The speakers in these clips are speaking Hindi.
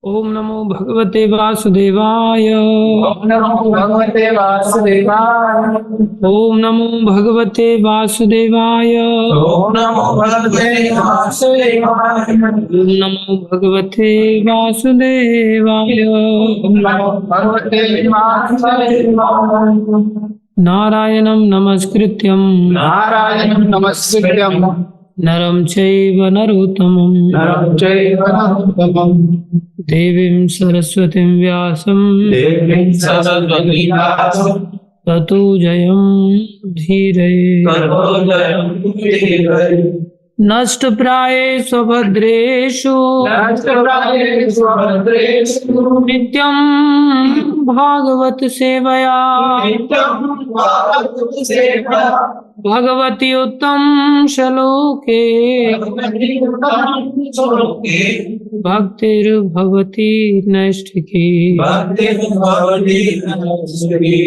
ओम नमो भगवते वासुदेवाय। ओम नमो भगवते वासुदेवाय। ओम नमो भगवते वासुदेवाय। ओम नमो भगवते वासुदेवाय। ओम नमो भगवते वासुदेवाय। ओम नमो भगवते वासुदेवाय। नारायणं नमस्कृत्यं नारायणं नमस्कृत्यं नरं चैव नरोत्तमं नरं चैव नरोत्तमं देवीं सरस्वतीं व्यासं देवीं सरस्वतीं व्यासं ततो जयं धीरये। ततो जयमुदीरये। नष्टप्रायेषु भद्रेषु नष्टप्रायेषु भद्रेषु नित्यं भागवत सेवया नित्यं भागवत सेवया भगवति उत्तम श्लोके भगवती श्लोके भक्तिर्भवति नैष्ठिकी। भक्तिर्भवति नैष्ठिकी।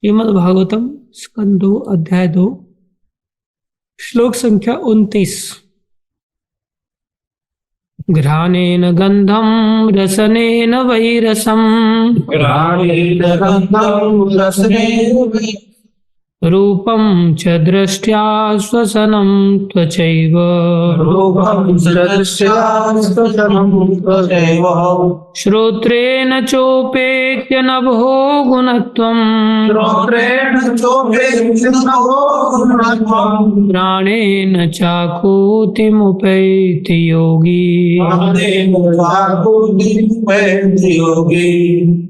श्रीमद् भागवतम स्कंद 2 अध्याय 2 श्लोक संख्या 29। घ्राणेन गंधम रसनेन वैरसम घ्राणेन गन्धं रसनेन रूपं च दृष्ट्या श्वसनं त्वचैव रूपं सदृश्यास्तनं त्वचैव श्रोत्रेण चोपेत्य नभो गुणत्वं श्रोत्रेण चोपेत्य प्राणेन चाकूतिमुपैति योगी योगी।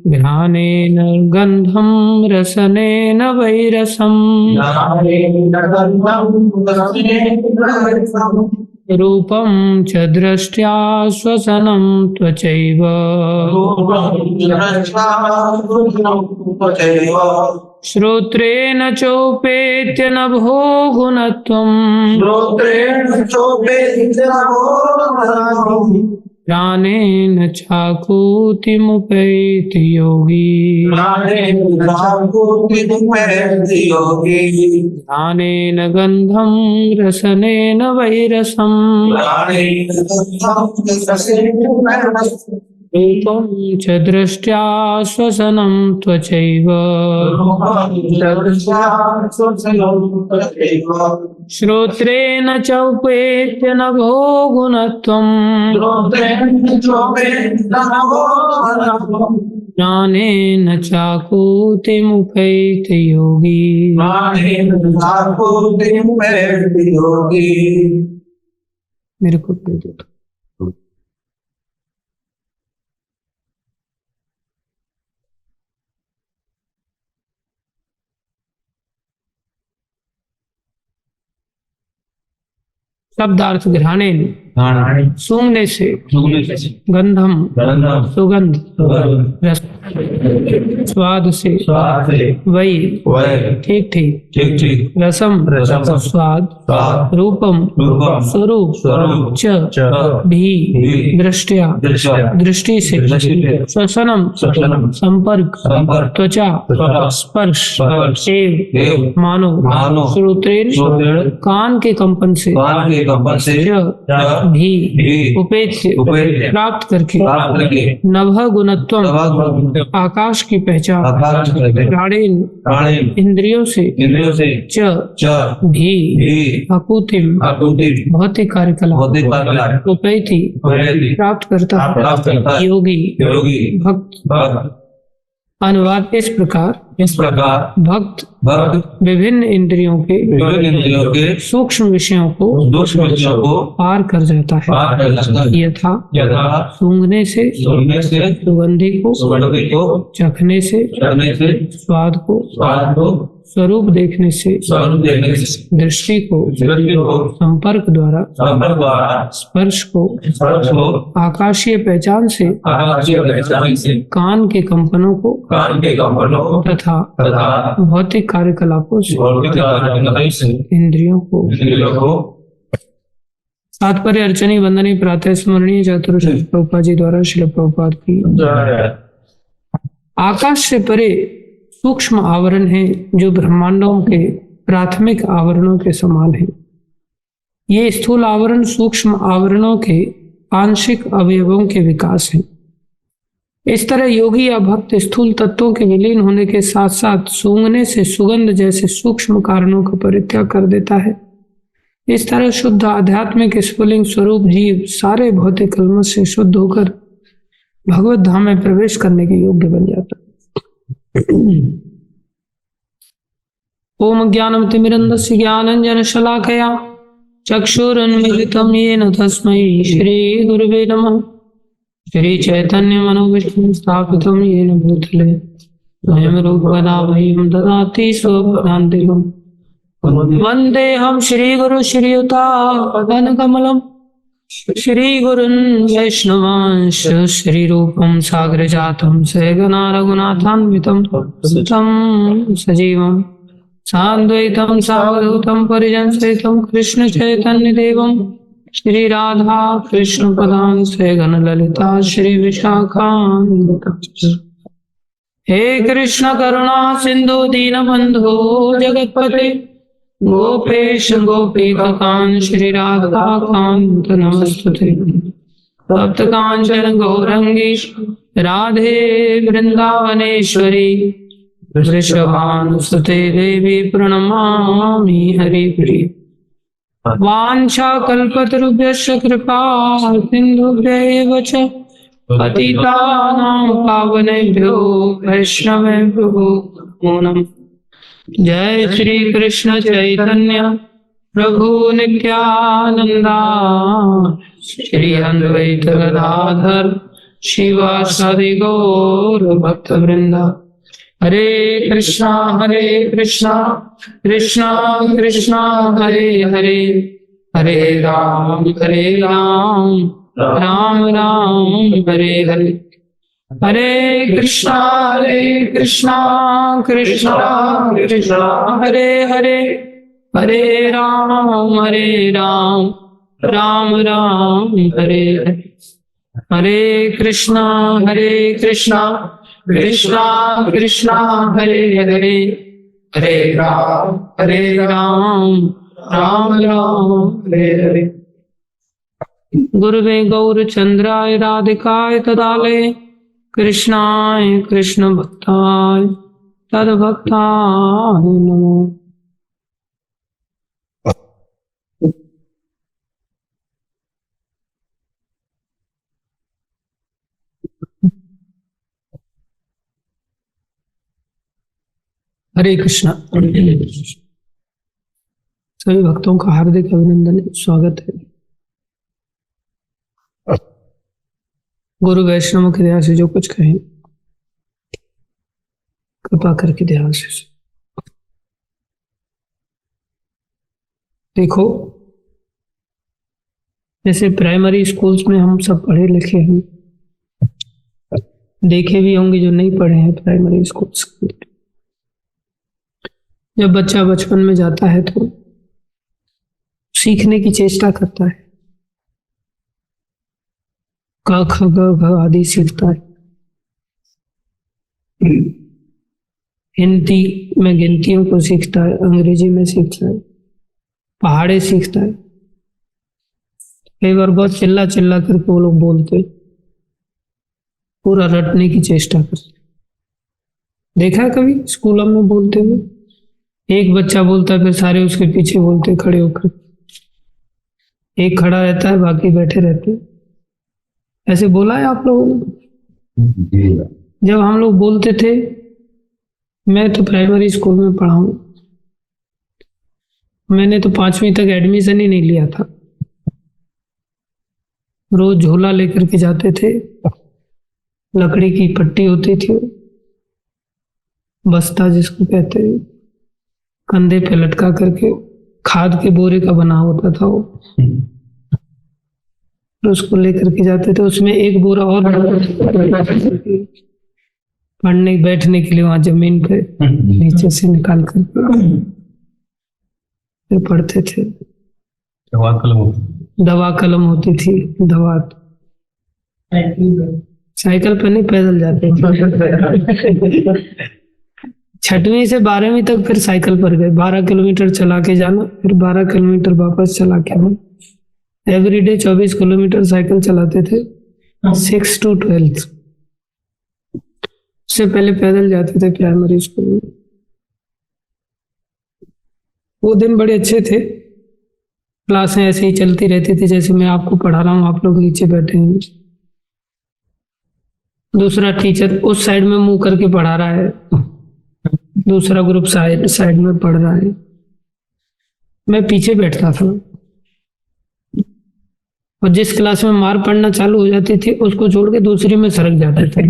घ्राणेन गंधं रसनेन वैरसं रूपं च दृष्ट्या श्वसनं त्वचैव श्रोत्रेण चोपेत्य नभो गुणत्वं प्राणेन चाकूतिमुपैति योगी घ्राणेन गंधं रसनेन वैरसं रूपं च दृष्ट्या श्वसनं त्वचैव श्रोत्रेण चोपेत्य नभो गुणत्वं प्राणेन चाकूतिमुपैति योगी। मेरे को दे दो। शब्दार्थ घ्राणेन सूंघने से गंधम सुगंध रस स्वाद से वही ठीक ठीक रसम स्वाद रूपम स्वरूप च भी दृष्टया दृष्टि से श्वसनम संपर्क त्वचा स्पर्श एव मानो श्रोत्रेण कान के कंपन से भी उपेत्य प्राप्त करके नभ गुणत्वम आकाश की पहचान घ्राणेन इंद्रियों से च भी आकुतिम भौतिक कार्यकलाप उपैति प्राप्त करता योगी भक्त। अनुवाद इस प्रकार भक्त विभिन्न इंद्रियों के सूक्ष्म विषयों को पार कर जाता है। यथा सूंघने से सुगंधि को चखने से स्वाद को स्वरूप देखने से दृष्टि को संपर्क द्वारा स्पर्श को आकाशीय पहचान से कान के कंपनों को तथा भौतिक कार्यकलापों से इंद्रियों को तात्पर्य अर्चनी वंदनी प्रातः स्मरणीय चतुर्थ प्रभुपाद जी द्वारा श्रील प्रभुपाद की। आकाश से परे सूक्ष्म आवरण है जो ब्रह्मांडों के प्राथमिक आवरणों के समान है। ये स्थूल आवरण सूक्ष्म आवरणों के आंशिक अवयवों के विकास हैं। इस तरह योगी या भक्त स्थूल तत्वों के विलीन होने के साथ साथ सूंघने से सुगंध जैसे सूक्ष्म कारणों का परित्याग कर देता है। इस तरह शुद्ध आध्यात्मिक स्फुलिंग स्वरूप जीव सारे भौतिक कलमश से शुद्ध होकर भगवत धाम में प्रवेश करने के योग्य बन जाता है। ओम ज्ञानतिमिरन्धस्य ज्ञानाञ्जनशलाकया चक्षुरुन्मीलितं येन तस्मै श्रीगुरवे नमः। श्रीचैतन्यमनोभीष्टं स्थापितं येन भूतले स्वयं रूपकदा मह्यं ददाति स्वपदान्तिकम्। वन्देऽहं श्रीगुरु श्रीयुतापदकमलं श्रीगुरुन् वैष्णवांश श्रीरूपं सागरजातं सहगना रघुनाथान्वितं तं सजीवं साद्वैतं सावधूतं परिजनसहितं कृष्ण चैतन्यदेवं श्री राधा कृष्ण पदां सहगन ललिता श्री विशाखान्वितं। हे कृष्ण करुणा सिंधु दीनबंधो जगतपते गोपेश गोपिकाकांत श्री राधा कांत नमस्तुते। तप्त कांचन गौरंगी राधे वृंदावनेश्वरी वृषभानुसुते देवी प्रणमामि हरिप्रिये। वाञ्छा कल्पतरुभ्यश्च कृपा सिन्धुभ्यैव च पतितानां पावनेभ्यो वैष्णवेभ्यो नमो नमः। जय श्री कृष्ण चैतन्य प्रभु नित्यानंदा श्री अद्वैत गदाधर शिवासादि गौर भक्त वृंदा। हरे कृष्णा कृष्णा कृष्णा हरे हरे हरे राम राम राम हरे हरे। हरे कृष्णा कृष्णा कृष्णा हरे हरे हरे राम राम राम हरे हरे। हरे कृष्णा कृष्णा कृष्णा हरे हरे हरे राम राम हरे हरे। गुरुवे गौरचंद्राय राधिकाय तदालये कृष्णाय कृष्ण भक्ताय तद्भक्ताय नमो। हरे कृष्णा। सभी भक्तों का हार्दिक अभिनंदन स्वागत है। गुरु वैष्णव के दया से जो कुछ कहें कृपा करके ध्यान से देखो। जैसे प्राइमरी स्कूल्स में हम सब पढ़े लिखे हैं, देखे भी होंगे जो नहीं पढ़े हैं प्राइमरी स्कूल्स। जब बच्चा बचपन में जाता है तो सीखने की चेष्टा करता है, क ख ग घ आदि सीखता है। हिंदी में गिनतियों को सीखता है, अंग्रेजी में सीखता है, पहाड़े सीखता है। कई बार बहुत चिल्ला चिल्ला करके वो लोग बोलते, पूरा रटने की चेष्टा करते। देखा है कभी स्कूलों में बोलते हुए? एक बच्चा बोलता है फिर सारे उसके पीछे बोलते खड़े होकर। एक खड़ा रहता है, बाकी बैठे रहते हैं। ऐसे बोला है आप लोगों ने? जब हम लोग बोलते थे, मैं तो प्राइमरी स्कूल में पढ़ा हूं, मैंने तो 5वीं तक एडमिशन ही नहीं लिया था। रोज झोला लेकर के जाते थे, लकड़ी की पट्टी होती थी, बस्ता जिसको कहते हैं, कंधे पे लटका करके खाद के बोरे का बना होता था वो, तो उसको लेकर के जाते थे। उसमें एक बोरा और पढ़ने बैठने के लिए वहां जमीन पे नीचे से निकाल कर फिर पढ़ते थे। दवा कलम होती थी, दवा साइकिल पर नहीं, पैदल जाते थे। 6वीं से 12वीं तक फिर साइकिल पर गए। 12 किलोमीटर चला के जाना, फिर 12 किलोमीटर वापस चला के आना। एवरीडे 24 किलोमीटर साइकिल चलाते थे 6 to 12। उससे पहले पैदल जाते थे प्राइमरी स्कूल में। वो दिन बड़े अच्छे थे। क्लासें ऐसे ही चलती रहती थी जैसे मैं आपको पढ़ा रहा हूँ, आप लोग नीचे बैठे हैं। दूसरा टीचर उस साइड में मुंह करके पढ़ा रहा है, दूसरा ग्रुप साइड में पढ़ रहा है, मैं पीछे बैठता था। और जिस क्लास में मार पड़ना चालू हो जाती थी उसको छोड़ के दूसरी में सरक जाते थे।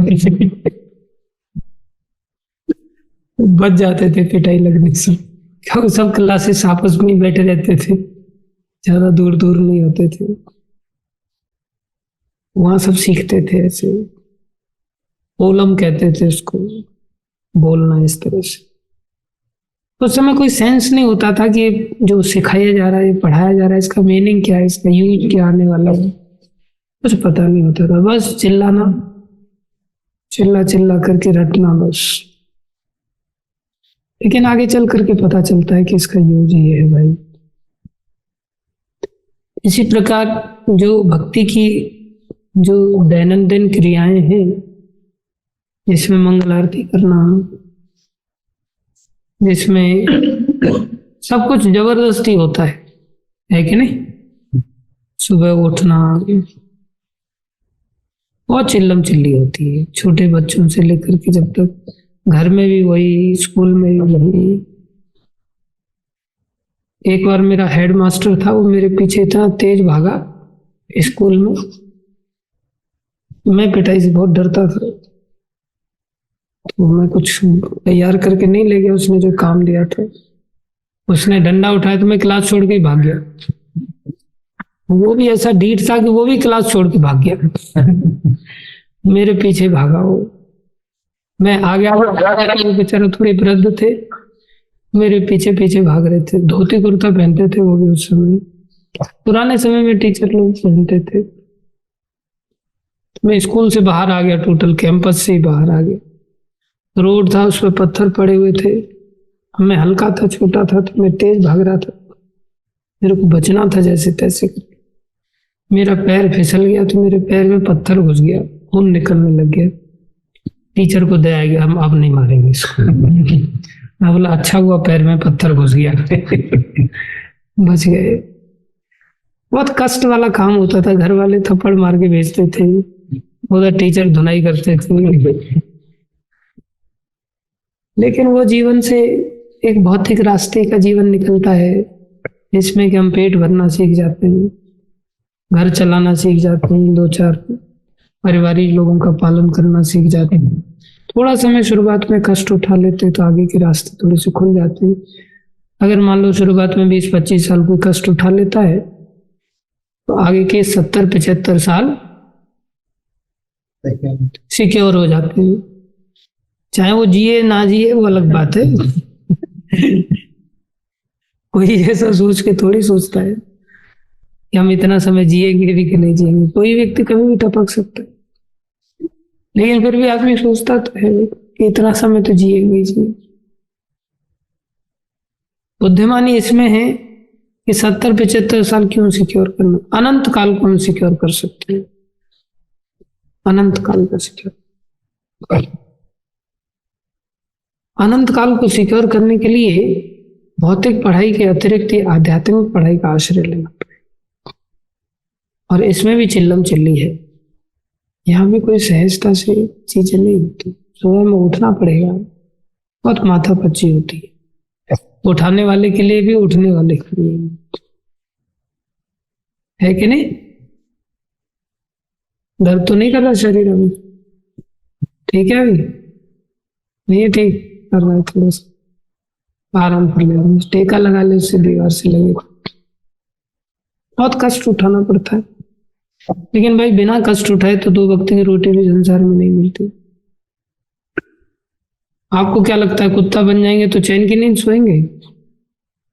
बच जाते थे पिटाई लगने से, क्योंकि सब क्लासेस आपस में ही बैठे रहते थे, ज्यादा दूर दूर नहीं होते थे। वहां सब सीखते थे ऐसे। ओलम कहते थे उसको, बोलना इस तरह से। उस समय कोई सेंस नहीं होता था कि जो सिखाया जा रहा है, पढ़ाया जा रहा है, इसका मीनिंग क्या है, इसका यूज क्या आने वाला है, कुछ पता नहीं होता था। बस चिल्लाना, चिल्ला चिल्ला करके रटना बस। लेकिन आगे चल करके पता चलता है कि इसका यूज ये है भाई। इसी प्रकार जो भक्ति की जो दैनंदिन क्रियाएं हैं, जिसमें मंगल आरती करना, जिसमें सब कुछ जबरदस्ती होता है कि नहीं? सुबह उठना बहुत चिल्लम चिल्ली होती है, छोटे बच्चों से लेकर के जब तक घर में भी वही, स्कूल में भी वही। एक बार मेरा हेडमास्टर था, वो मेरे पीछे इतना तेज भागा स्कूल में, मैं पिटाई से बहुत डरता था, तो मैं कुछ तैयार करके नहीं ले गया। उसने जो काम दिया था, उसने डंडा उठाया तो मैं क्लास छोड़ के ही भाग गया। वो भी ऐसा ढीठ था कि वो भी क्लास छोड़ के भाग गया। मेरे पीछे भागा वो, मैं आगे वो बेचारे थोड़े वृद्ध थे, मेरे पीछे पीछे भाग रहे थे। धोती कुर्ता पहनते थे वो भी उस समय, पुराने समय में टीचर लोग पहनते थे। मैं स्कूल से बाहर आ गया, टोटल कैंपस से ही बाहर आ गया। रोड था, उस पर पत्थर पड़े हुए थे, मैं हल्का था, छोटा था, तो मैं तेज भाग रहा था। मेरे को बचना था जैसे तैसे करके। मेरा पैर फिसल गया तो मेरे पैर में पत्थर घुस गया, खून निकलने लग गया। टीचर को दया आ गया, हम अब नहीं मारेंगे इसको। मैं बोला अच्छा हुआ पैर में पत्थर घुस गया। बच गए। बहुत कष्ट वाला काम होता था। घर वाले थप्पड़ मार के भेजते थे, उधर टीचर धुनाई करते थे। लेकिन वो जीवन से एक भौतिक रास्ते का जीवन निकलता है, जिसमें कि हम पेट भरना सीख जाते हैं, घर चलाना सीख जाते हैं, 2-4 पारिवारिक लोगों का पालन करना सीख जाते हैं। थोड़ा समय शुरुआत में कष्ट उठा लेते तो आगे के रास्ते थोड़े से खुल जाते हैं। अगर मान लो शुरुआत में 20-25 साल कोई कष्ट उठा लेता है तो आगे के 70-75 साल सिक्योर हो जाते हैं। चाहे वो जिए ना जिए वो अलग बात है। कोई ऐसा सोच के थोड़ी सोचता है कि हम इतना समय जिएंगे भी कि नहीं जिएंगे। कोई व्यक्ति कभी भी टपक सकता है, लेकिन फिर भी आदमी सोचता तो है कि इतना समय तो जिएंगे ही। बुद्धिमानी इसमें है कि 70-75 साल क्यों सिक्योर करना, अनंत काल को हम सिक्योर कर सकते हैं। अनंत काल को सिक्योर, अनंत काल को सिक्योर करने के लिए भौतिक पढ़ाई के अतिरिक्त आध्यात्मिक पढ़ाई का आश्रय लेना पड़ेगा। और इसमें भी चिल्लम चिल्ली है, यहाँ भी कोई सहजता से चीजें नहीं होती। सुबह में उठना पड़ेगा, बहुत माथापच्ची होती है, उठाने वाले के लिए भी, उठने वाले के लिए भी, है कि नहीं? दर्द तो नहीं कर रहा शरीर अभी? ठीक है, अभी नहीं ठीक कर रहा है, थोड़ा सा आराम कर ले, टेका लगा ले, उससे दीवार से लगे। बहुत कष्ट उठाना पड़ता है, लेकिन भाई बिना कष्ट उठाए तो 2 वक्त की रोटी भी संसार में नहीं मिलती। आपको क्या लगता है कुत्ता बन जाएंगे तो चैन की नींद सोएंगे?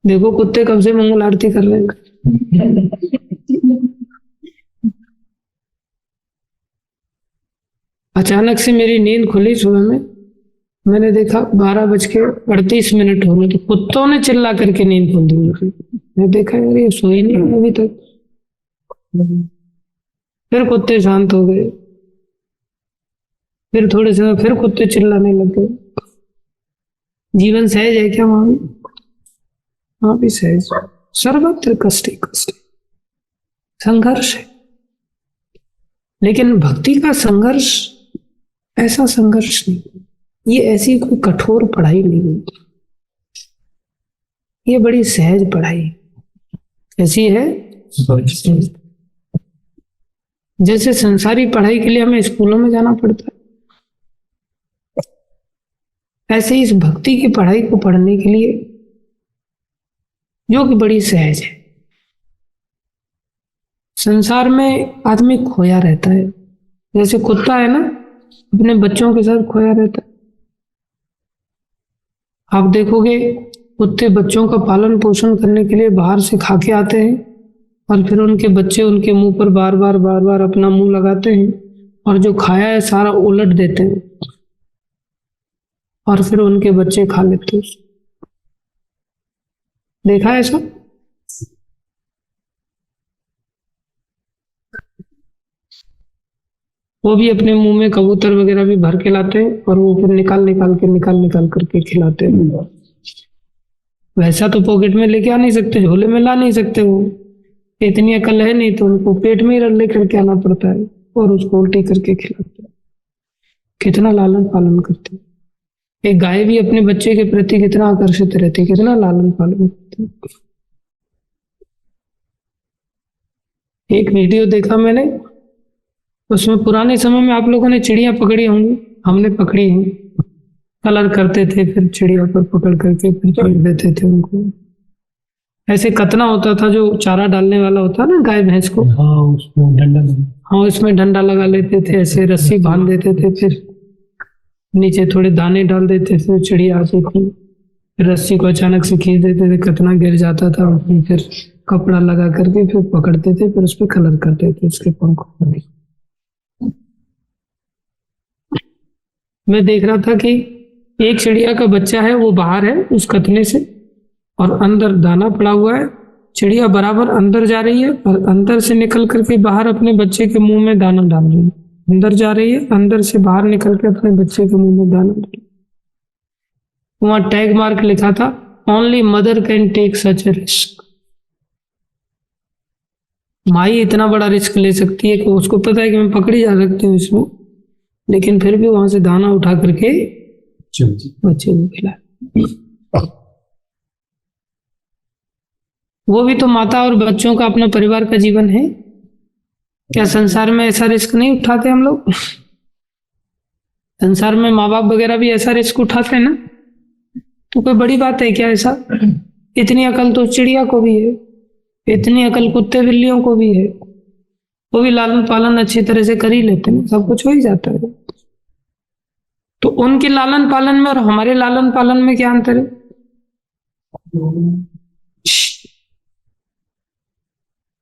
देखो कुत्ते कब से मंगल आरती कर रहे हैं। अचानक से मेरी नींद खुली सुबह में, मैंने देखा 12:38 हो गए, तो कुत्तों ने चिल्ला करके नींद खोल दी मुझे। मैं देखा यार ये सोई नहीं अभी तक। फिर कुत्ते शांत हो गए, फिर थोड़े समय फिर कुत्ते चिल्लाने लग गए। जीवन सहज है क्या वहां भी? वहां भी सहज, सर्वत्र कष्ट ही कष्ट, संघर्ष है। लेकिन भक्ति का संघर्ष ऐसा संघर्ष नहीं, ये ऐसी कोई कठोर पढ़ाई नहीं, ये बड़ी सहज पढ़ाई कैसी है? जैसे संसारी पढ़ाई के लिए हमें स्कूलों में जाना पड़ता है, ऐसे इस भक्ति की पढ़ाई को पढ़ने के लिए जो कि बड़ी सहज है। संसार में आदमी खोया रहता है, जैसे कुत्ता है ना, अपने बच्चों के साथ खोया रहता है। आप देखोगे कुत्ते बच्चों का पालन पोषण करने के लिए बाहर से खा के आते हैं और फिर उनके बच्चे उनके मुंह पर बार बार अपना मुंह लगाते हैं और जो खाया है सारा उलट देते हैं और फिर उनके बच्चे खा लेते हैं। देखा है ऐसा? वो भी अपने मुंह में कबूतर वगैरह भी भर के लाते हैं और वो फिर निकाल करके खिलाते हैं। वैसा तो पॉकेट में लेके आ नहीं सकते, झोले में ला नहीं सकते, वो इतनी अकल है नहीं, तो उनको पेट में ही लेकर के आना पड़ता है और उसको उल्टी करके खिलाते हैं। कितना लालन पालन करते हैं। एक गाय भी अपने बच्चे के प्रति कितना आकर्षित रहती है, कितना लालन पालन करती है। एक वीडियो देखा मैंने, उसमें पुराने समय में आप लोगों ने चिड़िया पकड़ी होंगी, हमने पकड़ी है, कलर करते थे, फिर चिड़िया पर पकड़ करके फिर छोड़ देते थे उनको। ऐसे कतना होता था जो चारा डालने वाला होता ना गाय भैंस को, उसमें डंडा लगा लेते थे, ऐसे रस्सी बांध देते थे, फिर नीचे थोड़े दाने डाल देते थे, चिड़िया आती थी, फिर रस्सी को अचानक से खींच देते थे, कतना गिर जाता था, फिर कपड़ा लगा करके फिर पकड़ते थे, फिर उस पर कलर करते थे उसके पंखों में। मैं देख रहा था कि एक चिड़िया का बच्चा है, वो बाहर है उस कतने से और अंदर दाना पड़ा हुआ है। चिड़िया बराबर अंदर जा रही है और अंदर से निकल करके बाहर अपने बच्चे के मुंह में दाना डाल रही है। अंदर जा रही है, अंदर से बाहर निकल के अपने बच्चे के मुंह में दाना डाल। वहां टैग मार्क लिखा था, only mother can take such a risk. माई इतना बड़ा रिस्क ले सकती है कि उसको पता है कि मैं पकड़ी जा सकती हूँ इसमें, लेकिन फिर भी वहां से दाना उठा करके बच्चे को खिलाया। वो भी तो माता और बच्चों का, अपना परिवार का जीवन है। क्या संसार में ऐसा रिस्क नहीं उठाते हम लोग? संसार में माँ बाप वगैरह भी ऐसा रिस्क उठाते हैं ना, तो कोई बड़ी बात है क्या ऐसा? इतनी अकल तो चिड़िया को भी है, इतनी अकल कुत्ते बिल्लियों को भी है, वो भी लालन पालन अच्छी तरह से कर ही लेते हैं, सब कुछ हो ही जाता है। तो उनके लालन पालन में और हमारे लालन पालन में क्या अंतर है?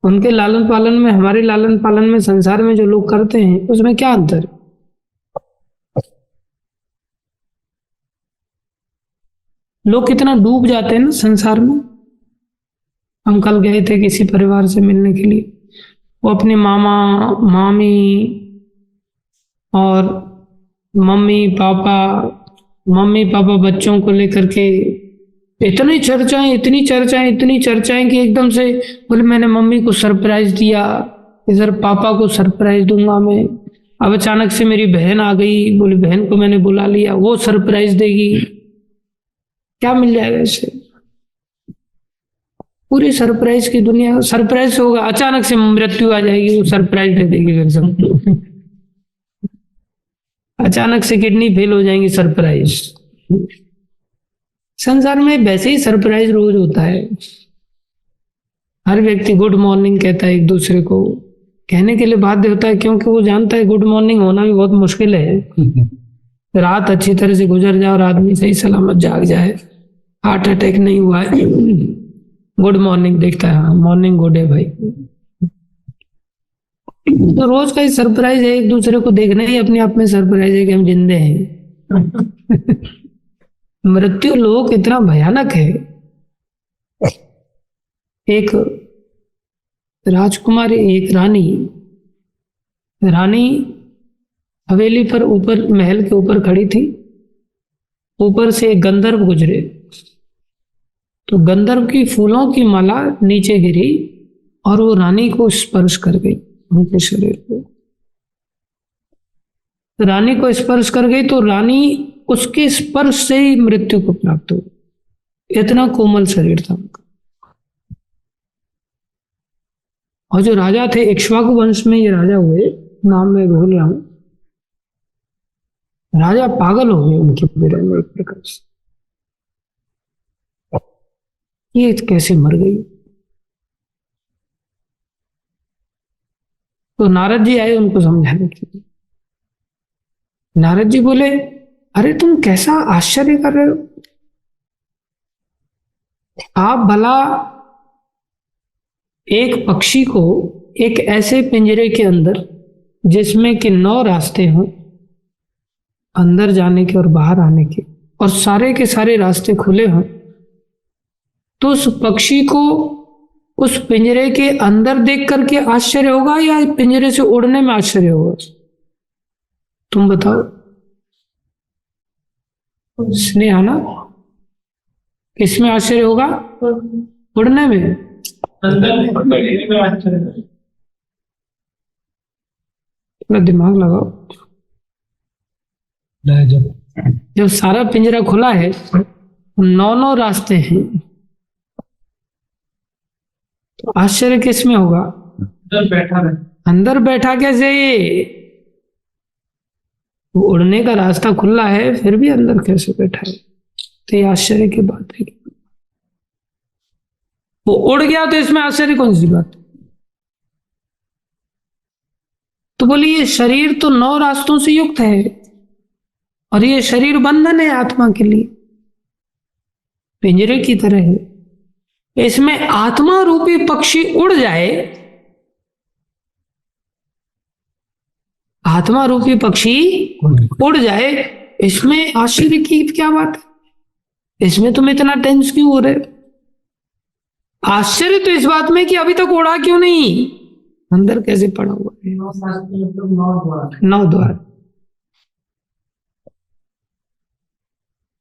उनके लालन पालन में, हमारे लालन पालन में, संसार में जो लोग करते हैं उसमें क्या अंतर है? लोग कितना डूब जाते हैं ना संसार में। हम कल गए थे किसी परिवार से मिलने के लिए, वो अपने मामा मामी और मम्मी पापा बच्चों को लेकर के इतनी चर्चाएं कि एकदम से बोले मैंने मम्मी को सरप्राइज दिया, इधर पापा को सरप्राइज दूंगा मैं। अब अचानक से मेरी बहन आ गई, बोले बहन को मैंने बुला लिया, वो सरप्राइज देगी। क्या मिल जाएगा इससे? पूरी सरप्राइज की दुनिया। सरप्राइज होगा, अचानक से मृत्यु आ जाएगी, वो सरप्राइज दे देगी फिर सब। अचानक से किडनी फेल हो जाएंगी, सरप्राइज। संसार में वैसे ही सरप्राइज रोज होता है। हर व्यक्ति गुड मॉर्निंग कहता है एक दूसरे को, कहने के लिए बाध्य होता है, क्योंकि वो जानता है गुड मॉर्निंग होना भी बहुत मुश्किल है। रात अच्छी तरह से गुजर जाए और आदमी सही सलामत जाग जाए, हार्ट अटैक नहीं हुआ है, गुड मॉर्निंग देखता है, हाँ मॉर्निंग गुड है भाई। तो रोज का ही सरप्राइज है, एक दूसरे को देखना ही अपने आप में सरप्राइज है कि हम जिंदे हैं। मृत्यु लोक इतना भयानक है। एक राजकुमारी एक रानी हवेली पर ऊपर महल के ऊपर खड़ी थी। ऊपर से एक गंधर्व गुजरे तो गंधर्व की फूलों की माला नीचे गिरी और वो रानी को स्पर्श कर गई, उनके शरीर को। रानी को स्पर्श कर गई तो रानी उसके स्पर्श से ही मृत्यु को प्राप्त हुई। इतना कोमल शरीर था उनका। और जो राजा थे, इक्ष्वाकु वंश में ये राजा हुए, नाम मैं भूल रहा हूं, राजा पागल हो गए उनके विरह में एक प्रकार से। ये कैसे मर गई? तो नारद जी आए उनको समझाने के लिए। नारद जी बोले, अरे तुम कैसा आश्चर्य कर रहे हो? आप भला एक पक्षी को एक ऐसे पिंजरे के अंदर जिसमें कि 9 रास्ते हों अंदर जाने के और बाहर आने के, और सारे के सारे रास्ते खुले हों, तो उस पक्षी को उस पिंजरे के अंदर देख करके आश्चर्य होगा या पिंजरे से उड़ने में आश्चर्य होगा? तुम बताओ। स्नेहा ना, किसमें आश्चर्य होगा? उड़ने में। थोड़ा दिमाग लगाओ। जब सारा पिंजरा खुला है, 9 रास्ते हैं, तो आश्चर्य किसमें होगा? अंदर बैठा कैसे? वो उड़ने का रास्ता खुला है फिर भी अंदर कैसे बैठा है? तो ये आश्चर्य की बात है। वो उड़ गया तो इसमें आश्चर्य कौन सी बात? तो बोली ये शरीर तो 9 रास्तों से युक्त है और ये शरीर बंधन है आत्मा के लिए, पिंजरे की तरह है। इसमें आत्मा रूपी पक्षी उड़ जाए, आत्मा रूपी पक्षी उड़ जाए, इसमें आश्चर्य की क्या बात है? इसमें तुम इतना टेंस क्यों हो रहे? आश्चर्य तो इस बात में कि अभी तक उड़ा क्यों नहीं, अंदर कैसे पड़ा हुआ है। 9 द्वार,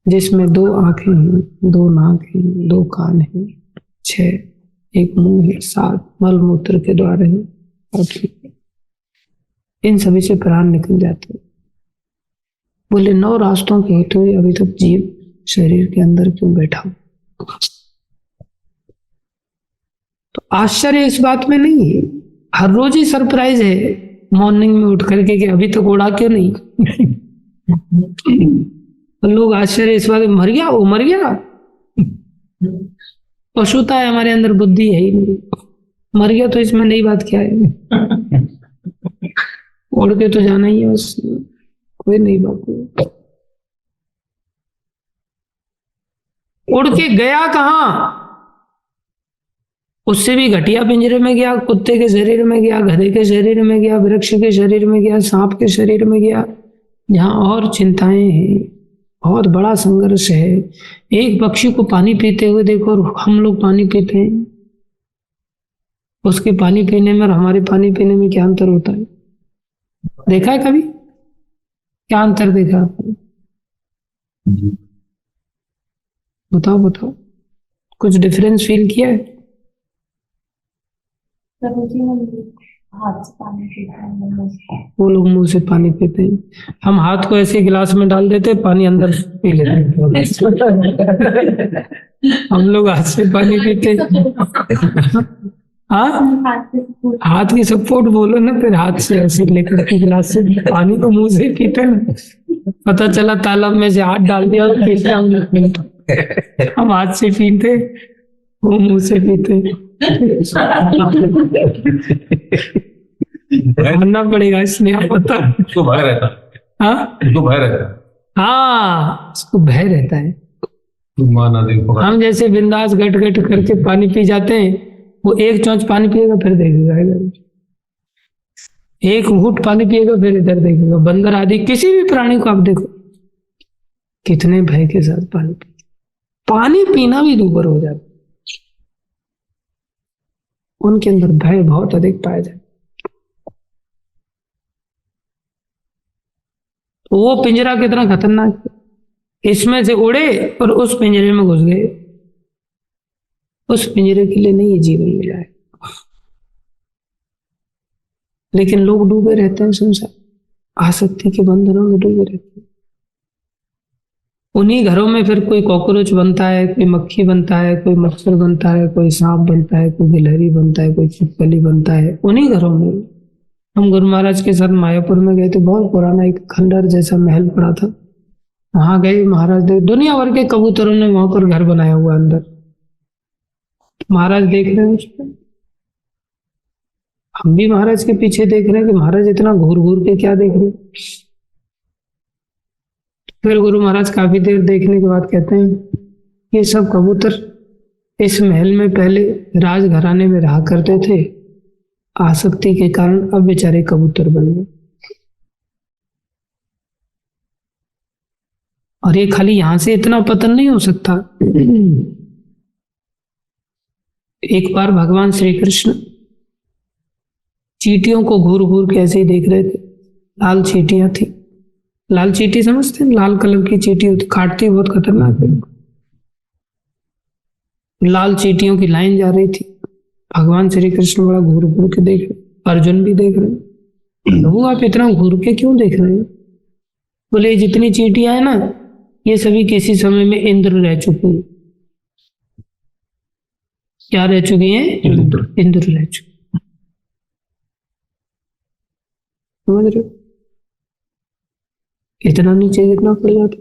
जिसमें 2 आंखें हैं, 2 नाक हैं, 2 कान हैं, 6 एक मुंह है, 7 मल मूत्र के द्वार हैं, 8 इन सभी से प्राण निकल जाते। बोले 9 रास्तों के होते हुए अभी तक जीव शरीर के अंदर क्यों बैठा हो? तो आश्चर्य इस बात में नहीं है, हर रोज ही सरप्राइज है मॉर्निंग में उठ करके कि अभी तक उड़ा क्यों नहीं। तो लोग आश्चर्य इस बात में, मर गया वो, मर गया। पशुता है हमारे अंदर, बुद्धि है ही नहीं। मर गया तो इसमें नई बात क्या है? उड़ के तो जाना ही है, बस कोई नई बात नहीं। उड़ के गया कहां? उससे भी घटिया पिंजरे में गया, कुत्ते के शरीर में गया, गधे के शरीर में गया, वृक्ष के शरीर में गया, सांप के शरीर में गया, जहां और चिंताएं हैं, बहुत बड़ा संघर्ष है। एक पक्षी को पानी पीते हुए देखो, और हम लोग पानी पीते हैं, उसके पानी पीने में और हमारे पानी पीने में क्या अंतर होता है? देखा है कभी? क्या अंतर देखा आपने? बताओ बताओ, कुछ डिफरेंस फील किया है? हाथ से पानी पीते हैं, वो लोग मुंह से पानी पीते हैं, हम हाथ को ऐसे गिलास में डाल देते, पानी अंदर पी लेते हैं। हम लोग हाथ से पानी पीते। हाँ, हाथ की सपोर्ट बोलो ना, फिर हाथ से ऐसे लेकर के गिलास से पानी को मुंह से पीते ना। पता चला तालाब में से हाथ डाल दिया और पीते हम हाथ से पीते, वो मुंह से पीते। मानना पड़ेगा, इसलिए आप पता उसको भय रहता है। हाँ, उसको भय रहता है। हाँ, उसको भय रहता है। माना देखो, हम जैसे बिंदास गट गट करके पानी पी जाते हैं, वो एक चौंच पानी पिएगा फिर देखेगा इधर, एक घूंट पानी पिएगा फिर इधर देखेगा। बंदर आदि किसी भी प्राणी को आप देखो, कितने भय के साथ पानी पी, पानी पीना भी दूबर हो जाता। उनके अंदर भय बहुत अधिक पाया जाए। तो वो पिंजरा कितना खतरनाक है, इसमें से उड़े और उस पिंजरे में घुस गए। उस पिंजरे के लिए नहीं ये जीवन मिला है। लेकिन लोग डूबे रहते हैं संसार, आसक्ति के बंधनों में डूबे रहते हैं। उन्हीं घरों में फिर कोई कॉकरोच बनता है, कोई मक्खी बनता है, कोई मच्छर बनता है, कोई सांप बनता है, कोई गिलहरी बनता है, कोई छिपकली बनता है, उन्हीं घरों में। हम गुरु महाराज के साथ मायापुर में गए थे, बहुत पुराना एक खंडर जैसा महल पड़ा था। वहां गए, महाराज देख, दुनिया भर के कबूतरों ने वहां पर घर बनाया हुआ अंदर। महाराज देख रहे हैं उसको, हम भी महाराज के पीछे देख रहे हैं कि महाराज इतना घूर घूर के क्या देख रहे हैं। फिर गुरु महाराज काफी देर देखने के बाद कहते हैं ये सब कबूतर इस महल में पहले राजघराने में रहा करते थे, आसक्ति के कारण अब बेचारे कबूतर बन गए। और ये खाली यहां से इतना पतन नहीं हो सकता। एक बार भगवान श्री कृष्ण चींटियों को घूर घूर के ऐसे ही देख रहे थे। लाल चींटियां थी, लाल चींटी समझते हैं, लाल कलर की चींटी होती, काटती बहुत खतरनाक है। लाल चींटियों की लाइन जा रही थी। भगवान श्री कृष्ण बड़ा घूर घूर के देख रहे, अर्जुन भी देख रहे। प्रभु आप इतना घूर के क्यों देख रहे हैं? बोले जितनी चींटियां हैं ना, ये सभी किसी समय में इंद्र रह चुकी हैं। क्या रह चुकी हैं? इंद्र रह चुकी। समझ रहे? इतना नीचे गिरना पड़ जाता।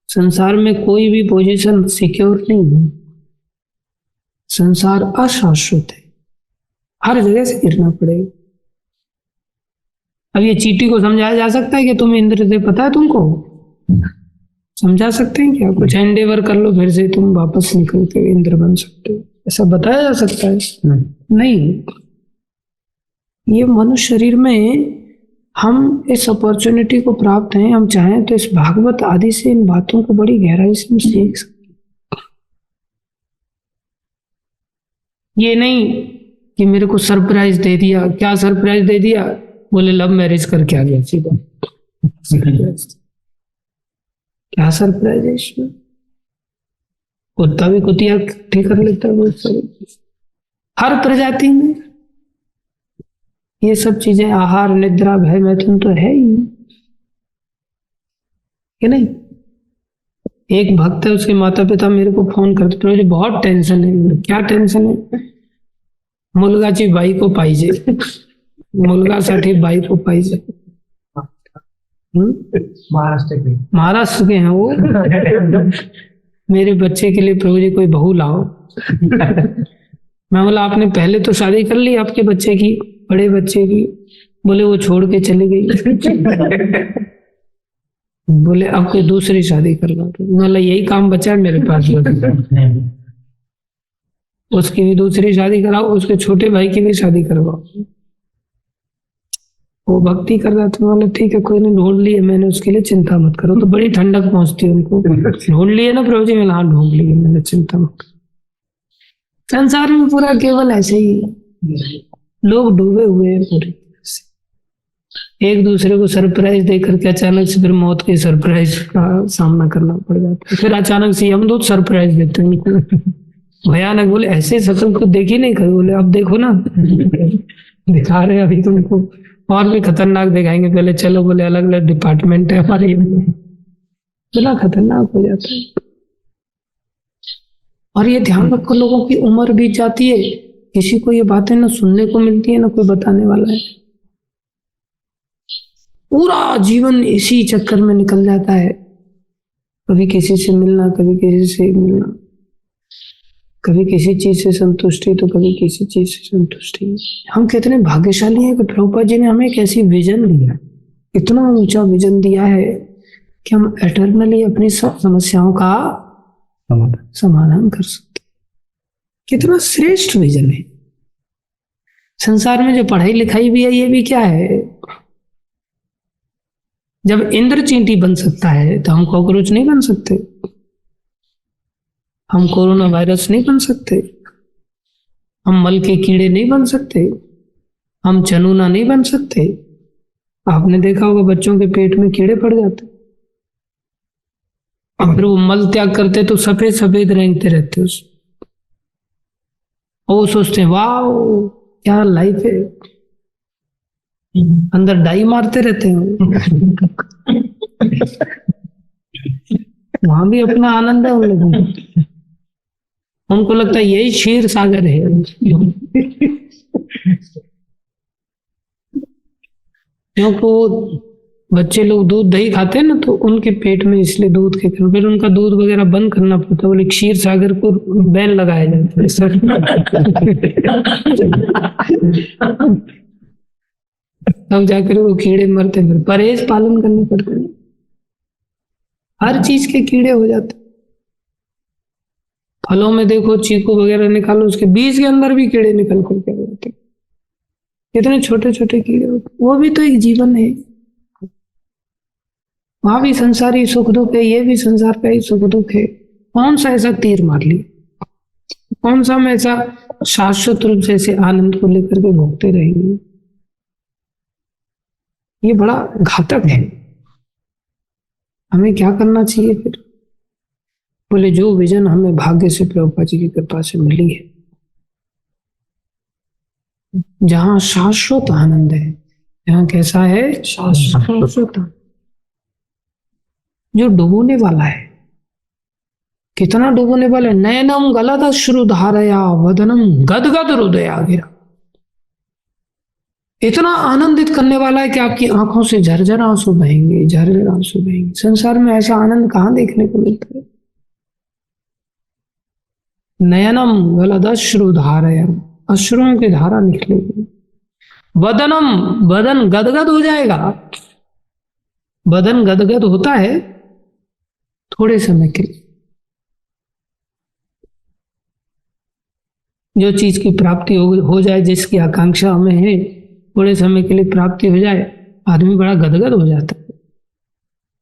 संसार में कोई भी पोजीशन सिक्योर नहीं है। संसार अशाश्वत है, हर जगह से गिरना पड़ेगा। अब ये चींटी को समझाया जा सकता है कि तुम्हें इंद्र से पता है? तुमको समझा सकते हैं क्या? कुछ एंडेवर कर लो, फिर से तुम वापस निकल के इंद्र बन सकते हो, ऐसा बताया जा सकता है? नहीं। ये मनुष्य शरीर में हम इस अपॉर्चुनिटी को प्राप्त हैं, हम चाहें तो इस भागवत आदि से इन बातों को बड़ी गहराई से हम सीख सकते। ये नहीं कि मेरे को सरप्राइज दे दिया। क्या सरप्राइज दे दिया? बोले लव मैरिज करके आ गया सीधा। क्या सरप्राइज है इसमें? कुत्ता भी कुतिया ठीक कर लेता है बहुत सारी। हर प्रजाति में ये सब चीजें, आहार, निद्रा, भय, मैथुन तो है ही कि नहीं? एक भक्त है, उसके माता पिता मेरे को फोन करते, मुझे बहुत टेंशन है। क्या टेंशन है? मुलगाची बाई को पाइजे, मुलगासाठी बाई को पाइजे। महाराष्ट्र के हैं वो। मेरे बच्चे के लिए प्रभु जी कोई बहू लाओ। मैं बोला आपने पहले तो शादी कर ली आपके बच्चे की, बड़े बच्चे की। बोले वो छोड़ के चली गई। बोले अब कोई दूसरी शादी करवा दो। बोला यही काम बचा है मेरे पास। उसकी भी दूसरी शादी कराओ, उसके छोटे भाई की भी शादी करवाओ। वो भक्ति कर रहा था। बोला ठीक है, कोई नहीं, ढूंढ लिए मैंने उसके लिए, चिंता मत करो। तो बड़ी ठंडक पहुंचती है उनको। ढूंढ लिए ना प्रभु जी? मैं हाँ ढूंढ लिए मैंने, चिंता मत करो। संसार में पूरा केवल ऐसे ही है, लोग डूबे हुए हैं पूरी तरह से। एक दूसरे को सरप्राइज देकर के अचानक से फिर मौत के सरप्राइज का सामना करना पड़ जाता है। फिर अचानक से हम लोग सरप्राइज देते हैं उनको, भयानक। बोले ऐसे शक्ल को देखी नहीं कभी। बोले अब देखो ना, दिखा रहे अभी तुमको, और भी खतरनाक दिखाएंगे। पहले चलो, बोले अलग अलग डिपार्टमेंट है हमारे, इतना खतरनाक हो जाता है। और ये ध्यान रखो, लोगों की उम्र बीत जाती है, किसी को ये बातें ना सुनने को मिलती है ना कोई बताने वाला है। पूरा जीवन इसी चक्कर में निकल जाता है। कभी किसी से मिलना, कभी किसी से मिलना, कभी किसी चीज से संतुष्टि तो कभी किसी चीज से संतुष्टि। हम कितने भाग्यशाली हैं कि प्रभुपाद जी ने हमें एक ऐसी विजन दिया, इतना ऊंचा विजन दिया है कि हम एटर्नली अपनी सब समस्याओं का समाधान कर सकते। कितना श्रेष्ठ विजन है। संसार में जो पढ़ाई लिखाई भी है, ये भी क्या है? जब इंद्र चींटी बन सकता है तो हम कॉकरोच नहीं बन सकते? हम कोरोना वायरस नहीं बन सकते, हम मल के कीड़े नहीं बन सकते, हम चनूना नहीं बन सकते। आपने देखा होगा बच्चों के पेट में कीड़े पड़ जाते, और फिर वो मल त्याग करते तो सफेद सफेद रेंगते रहते उस, और वो सोचते हैं वाह क्या लाइफ है, अंदर डाई मारते रहते हैं। वहां भी अपना आनंद है उन लोगों को, उनको लगता है यही क्षीर सागर है। क्योंकि वो बच्चे लोग दूध दही खाते हैं ना, तो उनके पेट में इसलिए दूध के कारण फिर उनका दूध वगैरह बंद करना पड़ता है। बोले क्षीर सागर को बैन लगाया जाता है सर। तब जाकर वो कीड़े मरते हैं, फिर परहेज पालन करने पड़ते हैं, हर चीज के कीड़े हो जाते। फलों में देखो चीकू वगैरह निकालो, उसके बीज के अंदर भी कीड़े निकल कर के होते, कितने छोटे छोटे कीड़े होते, वो भी तो एक जीवन है। वहां भी संसारी सुख दुख है, ये भी संसार का ही सुख दुख है। कौन सा ऐसा तीर मार लिया, कौन सा हम ऐसा शाश्वत रूप से ऐसे आनंद को लेकर के भोगते रहेंगे, ये बड़ा घातक है। हमें क्या करना चाहिए फिर? बोले जो विजन हमें भाग्य से प्रभुपाद जी की कृपा से मिली है, जहां शाश्वत आनंद है, जहां कैसा है शाश्वत, जो डुबोने वाला है। कितना डुबोने वाला है? नयनम गलत श्रु धारया वदनम गदगद हृदया गिरा। इतना आनंदित करने वाला है कि आपकी आंखों से झरझर आंसू बहेंगे, झरझर आंसू बहेंगे। संसार में ऐसा आनंद कहां देखने को मिलता है? नयनम गलदश्रु धारया, अश्रुओं की धारा निकलेगी। बदनम, बदन गदगद हो जाएगा। बदन गदगद होता है थोड़े समय के लिए, जो चीज की प्राप्ति हो जाए, जिसकी आकांक्षा हमें है, थोड़े समय के लिए प्राप्ति हो जाए, आदमी बड़ा गदगद हो जाता है।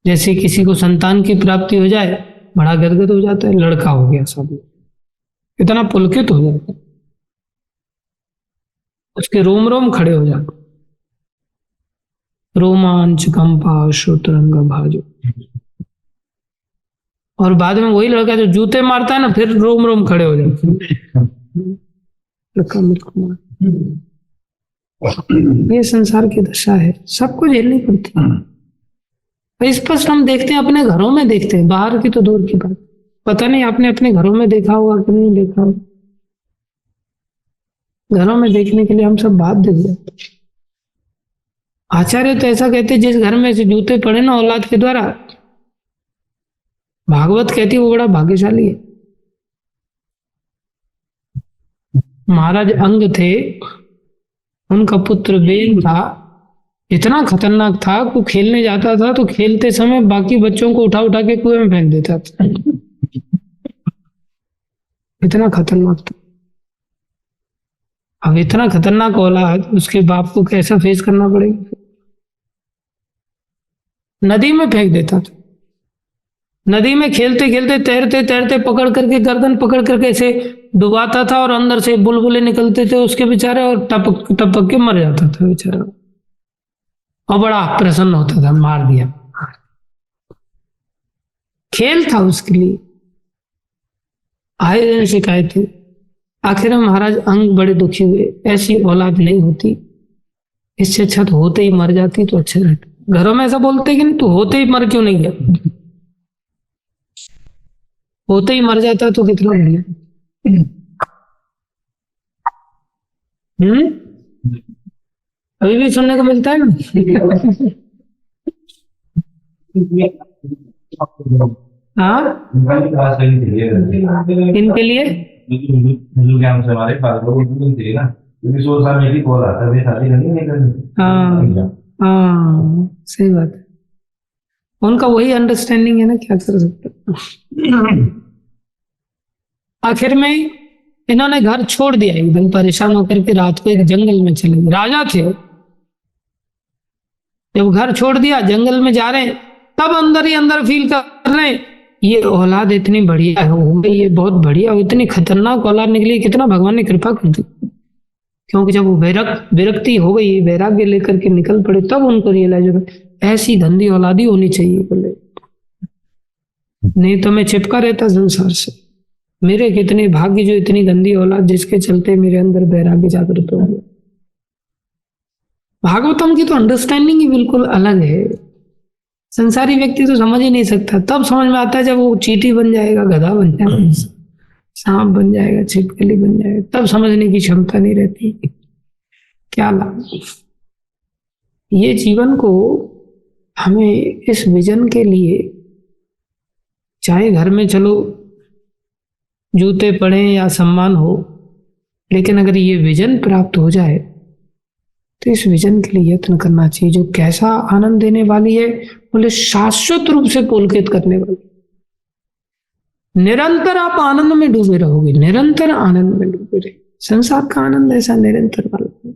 जैसे किसी को संतान की प्राप्ति हो जाए, बड़ा गदगद हो जाता है, लड़का हो गया सब, इतना पुलकित हो जाता है, उसके रोम रोम खड़े हो जाते, रोमांच कंपा श्रोत्रंग भाजो। और बाद में वही लड़का जो जूते मारता है ना, फिर रोम रोम खड़े हो जाते हैं। ये संसार की दशा है, सबको झेलनी पड़ती है। स्पष्ट हम देखते हैं, अपने घरों में देखते हैं, बाहर की तो दूर की बात। पता नहीं आपने अपने घरों में देखा होगा कि नहीं देखा होगा। घरों में देखने के लिए हम सब बात देख जाते। आचार्य तो ऐसा कहते, जिस घर में से जूते पड़े ना औलाद के द्वारा, भागवत कहती वो बड़ा भाग्यशाली है। महाराज अंग थे, उनका पुत्र बेन था, इतना खतरनाक था कि खेलने जाता था तो खेलते समय बाकी बच्चों को उठा उठा के कुएं में फेंक देता था। इतना खतरनाक था। अब इतना खतरनाक औलाद, उसके बाप को कैसा फेस करना पड़ेगा? नदी में फेंक देता था। नदी में खेलते खेलते तैरते तैरते पकड़ करके, गर्दन पकड़ करके ऐसे डुबाता था, और अंदर से बुलबुले निकलते थे उसके बेचारे, और टपक टपक के मर जाता था बेचारा। और बड़ा प्रसन्न होता था, मार दिया। खेल था उसके लिए। आए दिन शिकायतें। आखिर में महाराज अंग बड़े दुखी हुए, ऐसी औलाद नहीं होती, इससे अच्छा तो होते ही मर जाती तो अच्छा रहता। घरों में ऐसा बोलते कि नहीं, तो होते ही मर क्यों नहीं गया? होते ही मर जाता तो कितना बढ़िया। अभी भी सुनने को मिलता है ना। हाँ, इनके लिए हाँ, सही बात है। उनका वही अंडरस्टैंडिंग है ना, क्या कर सकते। आखिर में इन्होंने घर छोड़ दिया, एकदम परेशान होकर के रात को एक जंगल में चले गए। राजा थे, जब घर छोड़ दिया, जंगल में जा रहे हैं, तब अंदर ही अंदर फील कर रहे हैं ये औलाद इतनी बढ़िया हो गई, ये बहुत बढ़िया, इतनी खतरनाक औलाद निकली, कितना भगवान ने कृपा कर दी। क्योंकि जब वो विरक्ति हो गई, वैराग्य लेकर के निकल पड़े, तब उनको रियलाइज हो ऐसी गंदी औलादी होनी चाहिए बोले, नहीं तो मैं चिपका रहता संसार से। मेरे कितने भाग्य जो इतनी गंदी औलाद जिसके चलते मेरे अंदर वैराग्य जागृत हो गया। भागवतम की तो अंडरस्टैंडिंग ही बिल्कुल अलग है। संसारी व्यक्ति तो समझ ही नहीं सकता, तब समझ में आता है जब वो चींटी बन जाएगा, गधा बन जाएगा, सांप बन जाएगा, छिपकली बन जाएगा, तब समझने की क्षमता नहीं रहती। क्या लाभ। ये जीवन को हमें इस विजन के लिए, चाहे घर में चलो जूते पड़े या सम्मान हो, लेकिन अगर ये विजन प्राप्त हो जाए तो इस विजन के लिए यत्न करना चाहिए। जो कैसा आनंद देने वाली है बोले, शाश्वत रूप से पुलकित करने वाली। निरंतर आप आनंद में डूबे रहोगे, निरंतर आनंद में डूबे रहे। संसार का आनंद ऐसा निरंतर वाला।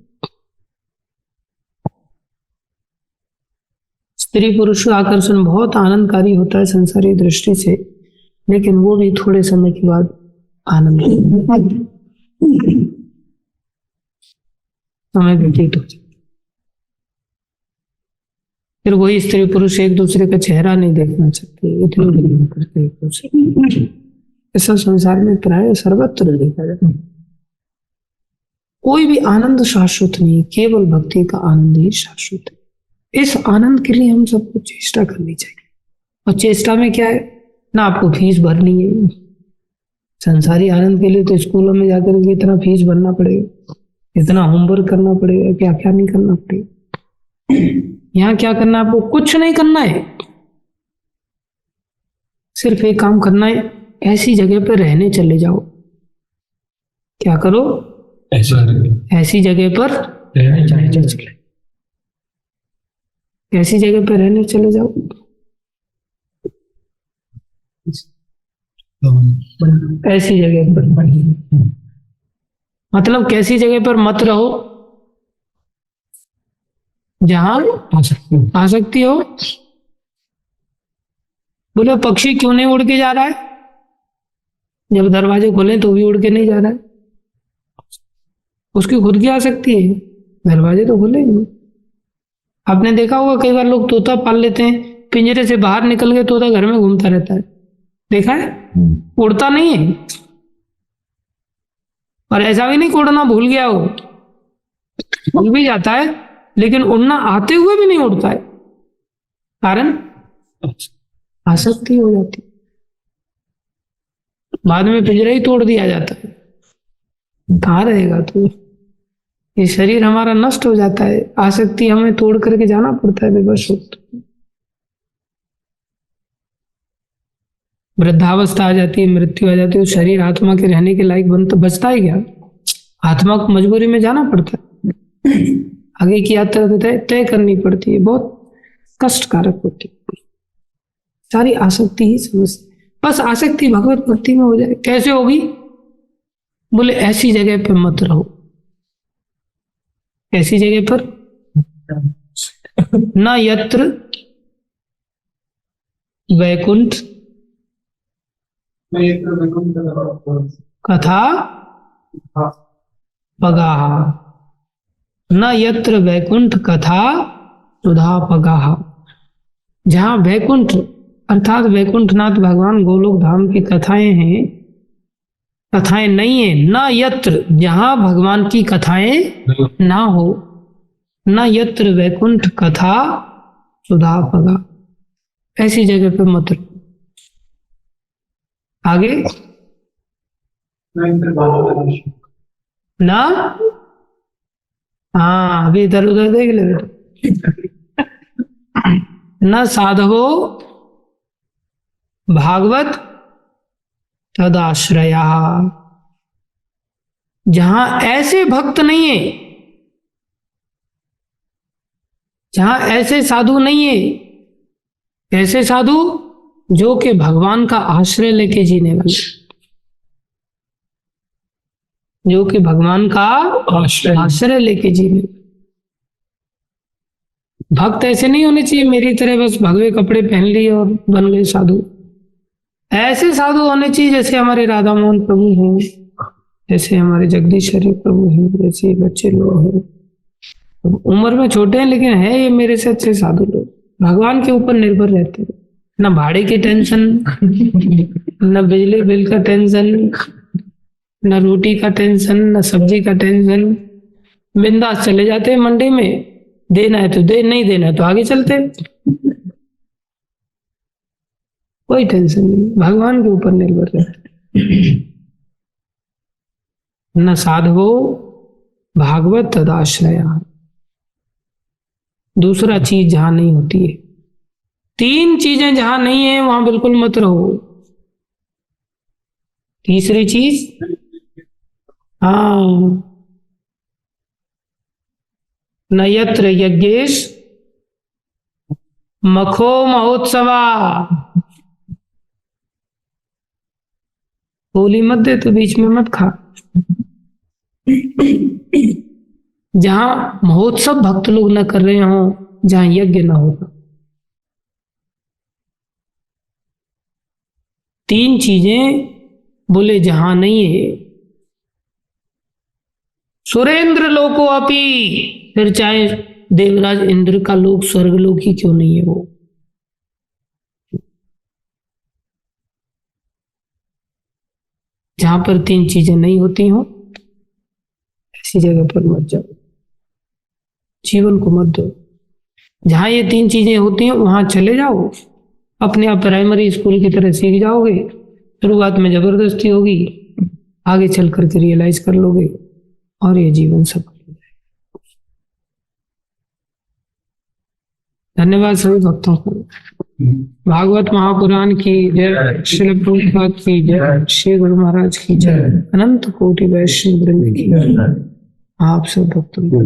स्त्री पुरुष आकर्षण बहुत आनंदकारी होता है संसारी दृष्टि से, लेकिन वो भी थोड़े समय के बाद आनंद समय व्यतीत हो जाता। फिर वही स्त्री पुरुष एक दूसरे का चेहरा नहीं देखना चाहते, इतनी घृणा करते एक दूसरे। ऐसा संसार में प्राय सर्वत्र देखा जाता है। कोई भी आनंद शाश्वत नहीं, केवल भक्ति का आनंद ही शाश्वत है। इस आनंद के लिए हम सबको चेष्टा करनी चाहिए। और चेष्टा में क्या है ना, आपको फीस भरनी है। संसारी आनंद के लिए तो स्कूलों में जाकर के इतना फीस भरना पड़ेगा, इतना होमवर्क करना पड़ेगा, क्या क्या नहीं करना पड़ेगा। यहाँ क्या करना है आपको? कुछ नहीं करना है, सिर्फ एक काम करना है, ऐसी जगह पर रहने चले जाओ। क्या करो? ऐसी जगह पर रहने चले, ऐसी जगह पर रहने चले जाओ। ऐसी जगह पर, मतलब कैसी जगह पर मत रहो जहां आसक्ति हो। बोले पक्षी क्यों नहीं उड़ के जा रहा है? जब दरवाजे खोले तो भी उड़ के नहीं जा रहा है, उसकी खुद की आसक्ति है, दरवाजे तो खुले नहीं। आपने देखा होगा कई बार लोग तोता पाल लेते हैं, पिंजरे से बाहर निकल के तोता घर में घूमता रहता है, देखा है? उड़ता नहीं है। और ऐसा भी नहीं कि उड़ना भूल गया हो, भूल भी जाता है, लेकिन उड़ना आते हुए भी नहीं उड़ता है। कारण आसक्ति हो जाती, बाद में पिंजरा ही तोड़ दिया जाता है, कहाँ रहेगा तो। ये शरीर हमारा नष्ट हो जाता है, आसक्ति हमें तोड़ करके जाना पड़ता है विवश होकर। वृद्धावस्था आ जाती है, मृत्यु आ जाती है, शरीर आत्मा के रहने के लायक बनता बचता है क्या? आत्मा को मजबूरी में जाना पड़ता है, आगे की यात्रा तय करनी पड़ती है, बहुत कष्टकारक होती है। सारी आसक्ति ही समस्या। बस आसक्ति भगवत भक्ति में हो जाए। कैसे होगी? बोले ऐसी जगह पे मत रहो। ऐसी जगह पर न यत्र वैकुंठ कथा पगाहा, न यत्र वैकुंठ कथा सुधा पगाहा। जहां वैकुंठ अर्थात वैकुंठनाथ भगवान गोलोक धाम की कथाएं हैं, कथाएं नहीं है। न यत्र, जहां भगवान की कथाएं ना हो, न यत्र वैकुंठ कथा सुधा पगा, ऐसी जगह पे मत रहो। आगे ना, हाँ अभी इधर उधर देख ले। न साधवो भागवत तदाश्रया, जहां ऐसे भक्त नहीं है, जहां ऐसे साधु नहीं है। ऐसे साधु जो कि भगवान का आश्रय लेके जीने वाले, जो कि भगवान का आश्रय लेके जीने। भक्त ऐसे नहीं होने चाहिए मेरी तरह, बस भगवे कपड़े पहन लिए और बन गए साधु। ऐसे साधु होने चाहिए जैसे हमारे राधा मोहन प्रभु हैं, जैसे हमारे जगदीश हरि प्रभु हैं, जैसे ये बच्चे लोग हैं। तो उम्र में छोटे हैं लेकिन है ये मेरे से अच्छे साधु लोग, भगवान के ऊपर निर्भर रहते हैं। न भाड़े की टेंशन, न बिजली बिल का टेंशन, न रोटी का टेंशन, न सब्जी का टेंशन। बिंदास चले जाते हैं मंडी में, देना है तो दे, नहीं देना है तो आगे चलते हैं। कोई टेंशन नहीं, भगवान के ऊपर निर्भर रहते। न साधवो भागवत तदाश्रया। दूसरा चीज जहां नहीं होती है, तीन चीजें जहां नहीं है वहां बिल्कुल मत रहो। तीसरी चीज, हाँ, न यत्र यज्ञेश मखो महोत्सवा। होली मत दे तो बीच में मत खा। जहां महोत्सव भक्त लोग न कर रहे हो, जहां यज्ञ ना होगा। तीन चीजें बोले जहां नहीं है। सुरेंद्र लोको अपी, फिर चाहे देवराज इंद्र का लोक स्वर्ग लोक ही क्यों नहीं है वो। जहां पर तीन चीजें नहीं होती हो ऐसी जगह पर मत जाओ, जीवन को मत दो। जहां ये तीन चीजें होती हैं वहां चले जाओ, अपने आप प्राइमरी स्कूल की तरह सीख जाओगे। शुरुआत में जबरदस्ती होगी, आगे चल करके रियलाइज कर लोगे और ये जीवन सफल हो जाएगा। धन्यवाद सभी भक्तों को। भागवत महापुराण की जय, श्री प्रभुपाद की जय, श्री गुरु महाराज की जय, अनंत कोटि वैष्णव वृंद की जय। आप सब भक्तों को